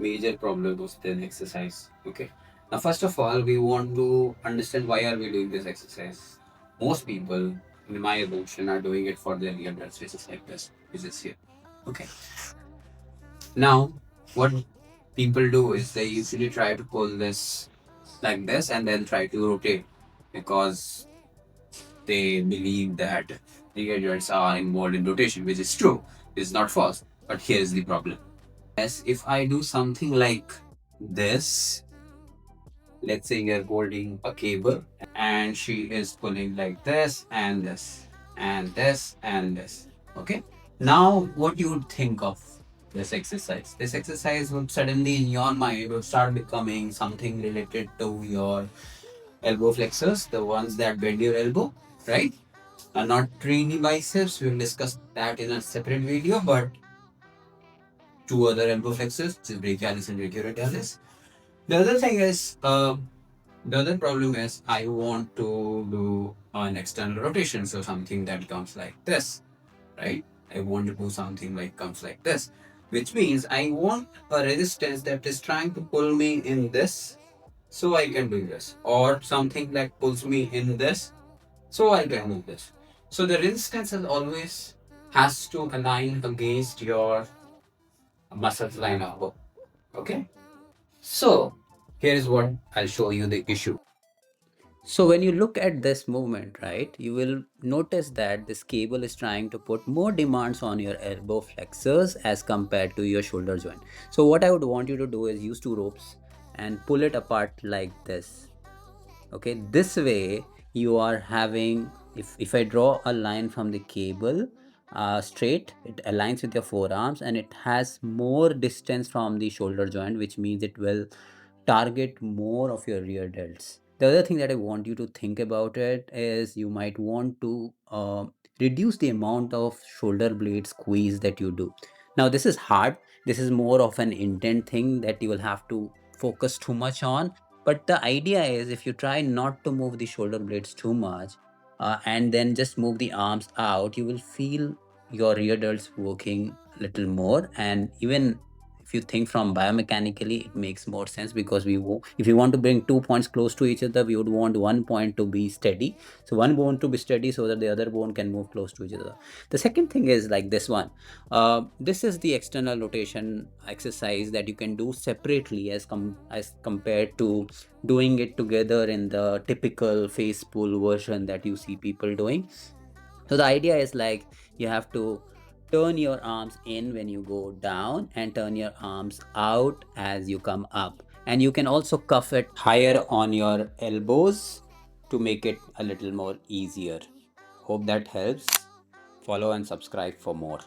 major problem with the exercise. Okay. Now, first of all, we want to understand why are we doing this exercise. Most people, in my assumption, are doing it for their rear delts, which is like this, which is here. Okay. Now, what people do is they usually try to pull this like this and then try to rotate because they believe that rear delts are involved in rotation, which is true. It's not false. But here's the problem. As if I do something like this, let's say you're holding a cable and she is pulling like this and this and this and this. Okay. Now, what you would think of this exercise? This exercise would suddenly in your mind will start becoming something related to your elbow flexors, the ones that bend your elbow, right? Not really biceps. We'll discuss that in a separate video, but two other elbow flexors, which is brachialis and brachioradialis. The other thing is, the other problem is I want to do an external rotation, so something that comes like this, right? I want to do something like comes like this, which means I want a resistance that is trying to pull me in this, so I can do this, or something that pulls me in this, so I can do this. So the resistance is always has to align against your muscles line up. Okay. So here's what I'll show you the issue. So when you look at this movement, right, you will notice that this cable is trying to put more demands on your elbow flexors as compared to your shoulder joint. So what I would want you to do is use two ropes and pull it apart like this. Okay, this way you are having, if I draw a line from the cable straight, it aligns with your forearms and it has more distance from the shoulder joint, which means it will target more of your rear delts. The other thing that I want you to think about it is you might want to reduce the amount of shoulder blade squeeze that you do. Now this is hard. This is more of an intent thing that you will have to focus too much on. But the idea is if you try not to move the shoulder blades too much and then just move the arms out, you will feel your rear delts working a little more. And even if you think from biomechanically, it makes more sense because if you want to bring 2 points close to each other, we would want one point to be steady. So one bone to be steady so that the other bone can move close to each other. The second thing is like this one. This is the external rotation exercise that you can do separately as compared to doing it together in the typical face pull version that you see people doing. So the idea is like you have to turn your arms in when you go down and turn your arms out as you come up. And you can also cuff it higher on your elbows to make it a little more easier. Hope that helps. Follow and subscribe for more.